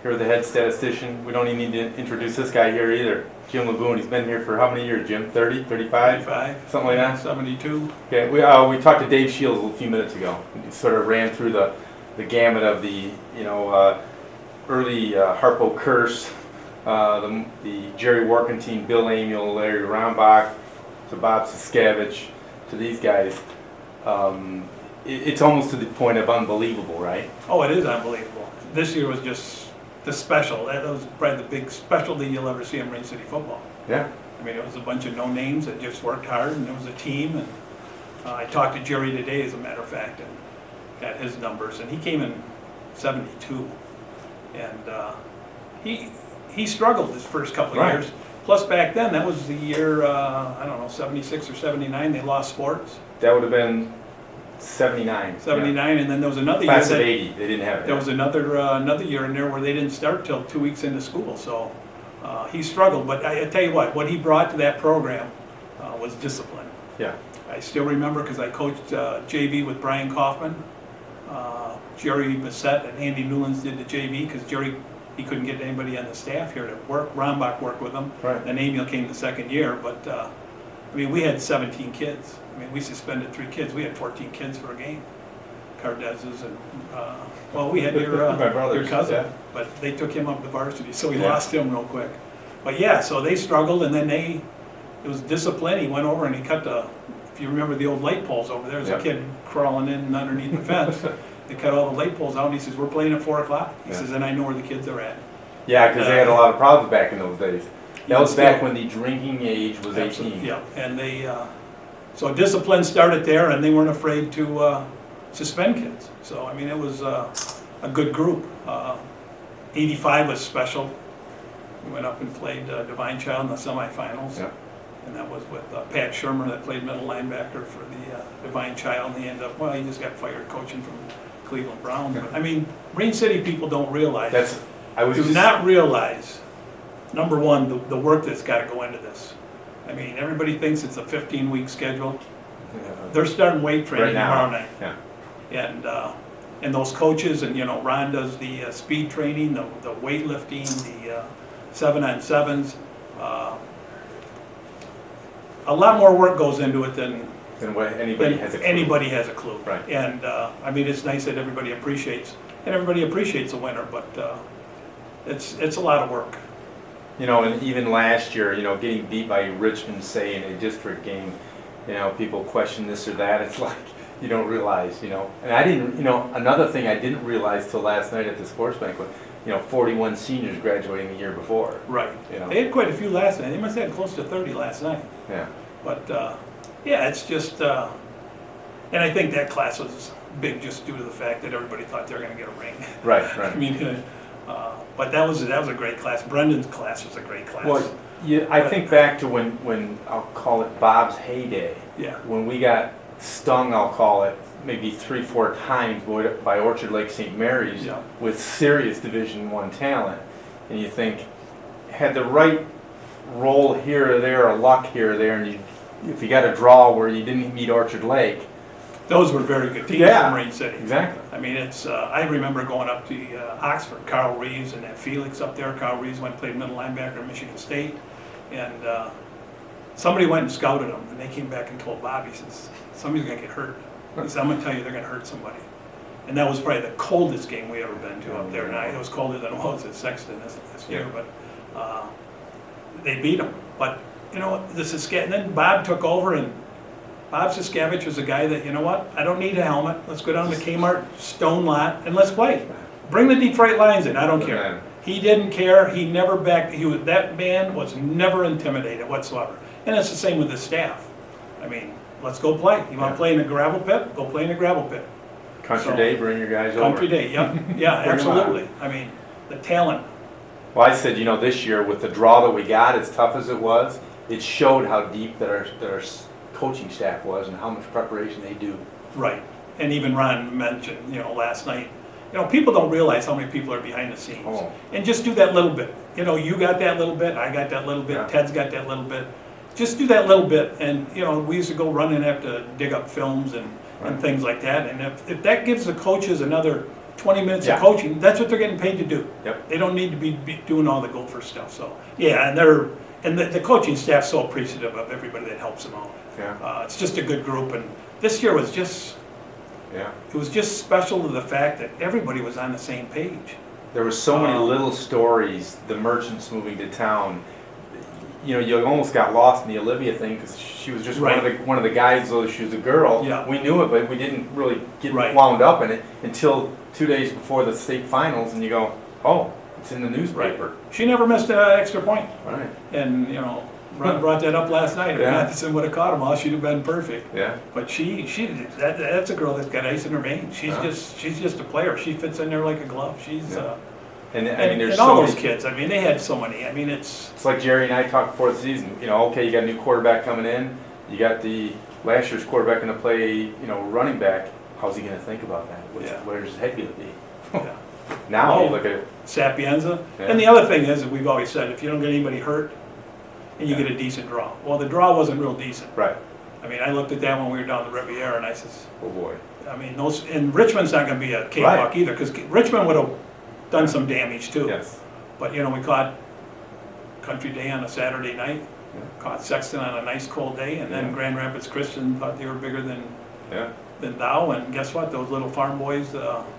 here with the head statistician. We don't even need to introduce this guy here either. Jim Laboon, he's been here for how many years, Jim? 30, 35? 35. Something like that? 72. Okay, we talked to Dave Shields a few minutes ago. He sort of ran through the gamut of the, early Harpo Curse, the Jerry Warkentine, Bill Amiel, Larry Rombach, to Bob Siskevich, to these guys. It's almost to the point of unbelievable, right? Oh, it is unbelievable. This year was just the special. That was probably the big specialty you'll ever see in Marine City football. Yeah. I mean, it was a bunch of no names that just worked hard, and it was a team. And I talked to Jerry today, as a matter of fact, and got his numbers, and he came in 72, and he struggled his first couple of years. Plus, back then, that was the year 76 or 79. They lost sports. That would have been 79. 79, and then there was another Class year of 80. They didn't have it. There was another year in there where they didn't start till 2 weeks into school. So he struggled. But I tell you what he brought to that program was discipline. Yeah. I still remember because I coached JV with Brian Kaufman. Jerry Bissett and Andy Newlands did the JV because Jerry, he couldn't get anybody on the staff here to work. Rombach worked with him. Right. And Amiel came the second year. But I mean, we had 17 kids. I mean, we suspended 3 kids. We had 14 kids for a game. Cardez's and we had your cousin, yeah. but they took him up to varsity, so we lost him real quick. But yeah, so they struggled, and then it was discipline. He went over and he cut if you remember the old light poles over there, there's a kid crawling in underneath the fence. They cut all the light poles out, and he says, "We're playing at 4 o'clock." He says, "And I know where the kids are at." Yeah, because they had a lot of problems back in those days. That was back when the drinking age was 18. Yeah, and so discipline started there, and they weren't afraid to suspend kids. So I mean, it was a good group. 85 was special. We went up and played Divine Child in the semifinals, and that was with Pat Shermer, that played middle linebacker for the Divine Child, and he ended up, he just got fired coaching from Cleveland Browns. But I mean, Marine City people don't realize. Not realize. Number one, the work that's got to go into this. I mean, everybody thinks it's a 15-week schedule. They're starting weight training tomorrow night. Yeah. And those coaches, and Ron does the speed training, the weightlifting, the 7-on-7s. A lot more work goes into it than what anybody has a clue. Right. And I mean, it's nice that everybody appreciates the winner, but it's a lot of work. And even last year, getting beat by Richmond, say, in a district game, people question this or that. It's like, you don't realize, And I didn't, another thing I didn't realize till last night at the sports banquet, 41 seniors graduating the year before. Right. They had quite a few last night. They must have had close to 30 last night. Yeah. But, it's just, and I think that class was big just due to the fact that everybody thought they were going to get a ring. Right. I mean, but that was a great class. Brendan's class was a great class. Well, I think back to when I'll call it Bob's heyday. Yeah. When we got stung, I'll call it, maybe 3-4 times by Orchard Lake St. Mary's with serious Division I talent, and you think, had the right roll here or there, or luck here or there, and if you got a draw where you didn't meet Orchard Lake. Those were very good teams from Marine City. Exactly. I mean, I remember going up to Oxford, Carl Reeves and that Felix up there. Carl Reeves went and played middle linebacker at Michigan State, and somebody went and scouted them, and they came back and told Bob, he says, somebody's going to get hurt. He said, I'm going to tell you they're going to hurt somebody. And that was probably the coldest game we ever been to up there. Now, it was colder than it was at Sexton this year, but they beat them. But, and then Bob took over, and Bob Siskevich was a guy that, I don't need a helmet. Let's go down to Kmart Stone Lot and let's play. Bring the Detroit Lions in. I don't care. He didn't care. He never backed. That man was never intimidated whatsoever. And it's the same with the staff. I mean, let's go play. You want to play in a gravel pit? Go play in a gravel pit. Country Day, bring your guys over. Country Day, yeah, absolutely. I mean, the talent. Well, I said, this year with the draw that we got, as tough as it was, it showed how deep that our coaching staff was and how much preparation they do. Right. And even Ron mentioned, last night, people don't realize how many people are behind the scenes. Oh. And just do that little bit. You got that little bit, I got that little bit, Ted's got that little bit. Just do that little bit. And, we used to go run and have to dig up films and things like that. And if that gives the coaches another 20 minutes Yeah. of coaching, that's what they're getting paid to do. Yep. They don't need to be doing all the gopher stuff, so, yeah, and the coaching staff's so appreciative of everybody that helps them out. Yeah. It's just a good group, and this year was just, Yeah. it was just special to the fact that everybody was on the same page. There were so many little stories, the merchants moving to town. You know, you almost got lost in the Olivia thing because she was just Right. one of the guys, though she was a girl. Yeah. We knew it, but we didn't really get Right. wound up in it until 2 days before the state finals, and you go, oh, it's in the newspaper. She never missed an extra point, Right. and, Ron brought that up last night. If Yeah. Matheson would have caught him all, she'd have been perfect. Yeah. But that's a girl that's got ice in her veins. She's just a player. She fits in there like a glove. She's Yeah. And I mean, and there's all so those many. kids. I mean, they had so many. I mean, it's It's like Jerry and I talked before the season. You know, okay, you got a new quarterback coming in. You got the last year's quarterback going to play, running back. How's he going to think about that? Yeah. Where's his head going to be? yeah. Now Oh. you look at it. Sapienza. Yeah. And the other thing is that we've always said, if you don't get anybody hurt, and you Yeah. get a decent draw. Well, the draw wasn't real decent. Right. I mean, I looked at that when we were down the Riviera, and I says, Oh boy. I mean, and Richmond's not going to be a cakewalk Right. either, because Richmond would have done some damage too. Yes. But, we caught Country Day on a Saturday night, Yeah. caught Sexton on a nice cold day, and then Yeah. Grand Rapids Christian thought they were bigger Yeah. than Dow, and guess what? Those little farm boys,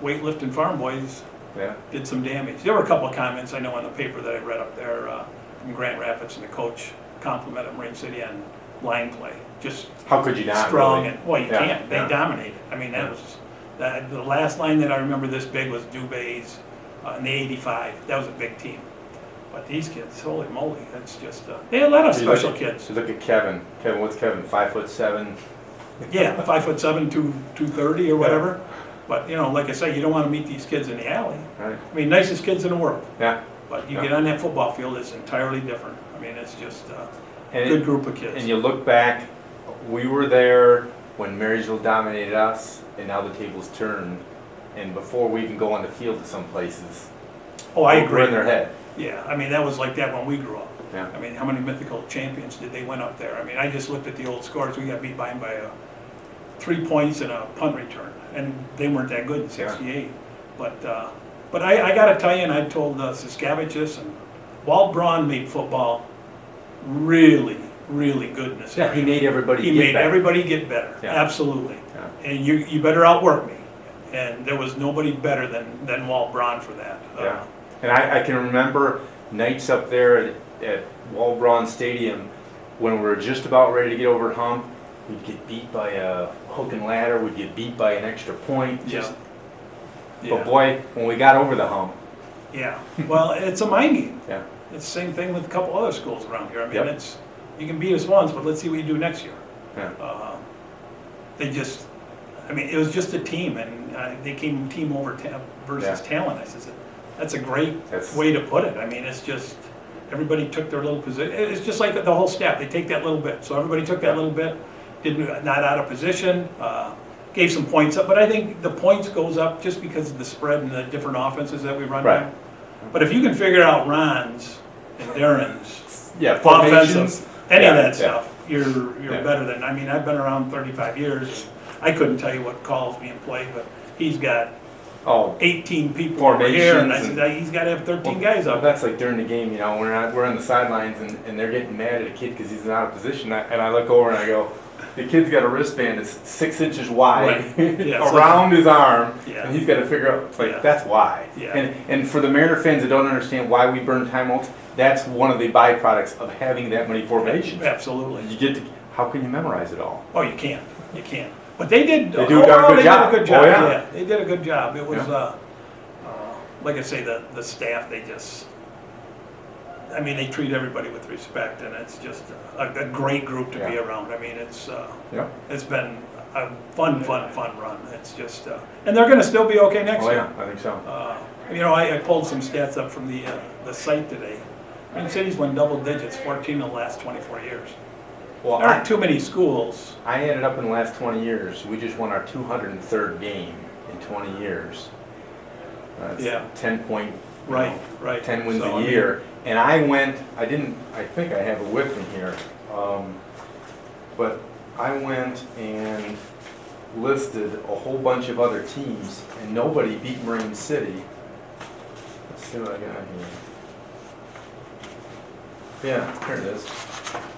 weightlifting farm boys, Yeah. did some damage. There were a couple of comments I know in the paper that I read up there from Grand Rapids, and the coach complimented Marine City on line play. Just How could you not? strong, Really? and, well, you Yeah, can't. They yeah. dominated. I mean, Yeah. the last line that I remember this big was Dubé's in the 85. That was a big team. But these kids, holy moly, that's just, they had a lot of You look special at- kids. You look at Kevin. Kevin, what's Kevin? 5'7". Yeah, 5'7", 230 or whatever. But, like I say, you don't want to meet these kids in the alley. Right. I mean, nicest kids in the world. Yeah. But you Yeah. get on that football field, it's entirely different. I mean, it's just a And good it- group of kids. And you look back, we were there when Marysville dominated us, and now the tables turned. And before we even go on the field to some places, Oh, I we're agree. in their head. Yeah, I mean, that was like that when we grew up. Yeah. I mean, how many mythical champions did they win up there? I mean, I just looked at the old scores. We got beat by 3 points and a punt return, and they weren't that good in '68. But I got to tell you, and I told Saskavich this, and Walt Braun made football really, really good in this Yeah, area. he made everybody He get made better. everybody get better. Yeah. Absolutely. Yeah. And you better outwork me. And there was nobody better than Walt Braun for that. Yeah. And I can remember nights up there at Wall Braun Stadium when we were just about ready to get over the hump. We'd get beat by a hook and ladder. We'd get beat by an extra point. Yeah. But boy, when we got over the hump. Yeah. Well, it's a mind game. Yeah. It's the same thing with a couple other schools around here. I mean, Yep. you can beat us once, but let's see what you do next year. Yeah. It was just a team, and they came team over versus talent. I said, that's a great way to put it. I mean, it's just, everybody took their little position. It's just like the whole staff, they take that little bit. So everybody took that little bit, not out of position, gave some points up, but I think the points goes up just because of the spread and the different offenses that we run Right. down. But if you can figure out Ron's and Darren's Yeah. Formations. offensive, any of Yeah, that yeah. stuff, you're Yeah. better than, I've been around 35 years. I couldn't tell you what calls being played, but he's got Oh. 18 people over here, and I Formations said, he's gotta have 13 guys Well, up. that's like during the game, we're on the sidelines and they're getting mad at a kid because he's out of position. And I look over and I go, the kid's got a wristband that's 6 inches wide Right. Yeah, so- around his arm, Yeah. and he's got to figure out, it's like, Yeah. that's why. Yeah. And for the Mariner fans that don't understand why we burn timeouts, that's one of the byproducts of having that many formations. Absolutely. You get to, how can you memorize it all? Oh, you can't. But they did. They do a darn overall, good they job. did a good job. Oh, yeah. They did a good job. It was, Yeah. like I say, the staff, they just, they treat everybody with respect, and it's just a great group to be Yeah. around. Yeah. It's been a fun run. It's just, and they're gonna still be okay next Oh, year. yeah, I think so. I pulled some stats up from the site today. Marine City's won double digits 14 in the last 24 years. Well, There aren't too many schools. I added up in the last 20 years, we just won our 203rd game in 20 years. That's Yeah. 10 point, Right. 10 wins So, a year. And I think I have it with me here. But I went and listed a whole bunch of other teams, and nobody beat Marine City. Let's see what I got here. Yeah, here it is.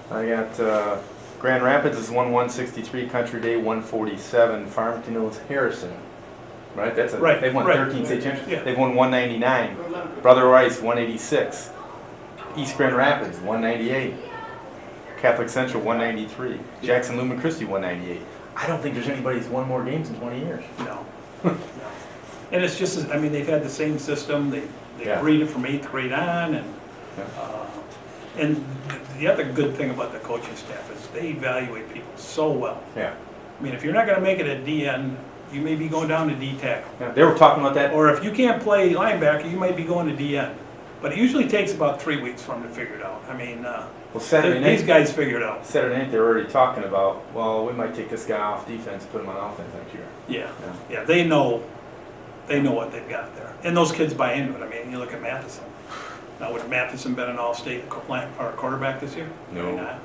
I got Grand Rapids has won 163, Country Day 147, Farmington Hills Harrison. Right, that's a, Right, they've won right. 13 state championships. Yeah. They've won 199. Brother Rice 186. East Grand Rapids 198. Catholic Central 193. Jackson Lumen Christi 198. I don't think there's anybody who's won more games in 20 years. No. No. And it's just, I mean, they've had the same system, they Yeah. breed it from 8th grade on, and, and the other good thing about the coaching staff is they evaluate people so well. Yeah. I mean, if you're not gonna make it at DN, you may be going down to D tackle. Yeah. They were talking about that. Or if you can't play linebacker, you might be going to DN. But it usually takes about 3 weeks for them to figure it out. I mean, Well, Saturday these night, guys figure it out. Saturday night, they were already talking about, well, we might take this guy off defense, put him on offense next year. Yeah, Yeah. yeah, they know what they've got there. And those kids buy into it. I mean, you look at Matheson. Now, would Matheson been an all-state quarterback this year? No. Maybe not.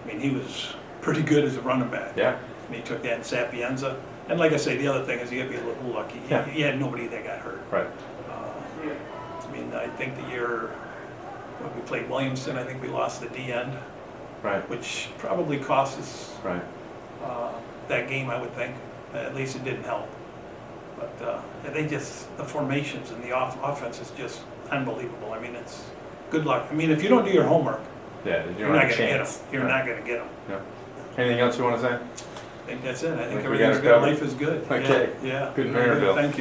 I mean, he was pretty good as a running back. Yeah. And he took that in Sapienza. And like I say, the other thing is you got to be a little lucky. Yeah. He had nobody that got hurt. Right. I mean, I think the year when we played Williamston, I think we lost the D end, Right. which probably cost us Right. that game, I would think. At least it didn't help. But they just, the formations and the offense is just unbelievable. I mean, it's good luck. I mean, if you don't do your homework, Yeah. you're not going to get them. You're not going to get them. Yeah. Anything else you want to say? I think that's it. I think we got everything's it good. covered. Life is good. Okay. Yeah. Good Very Maryville. Thank you.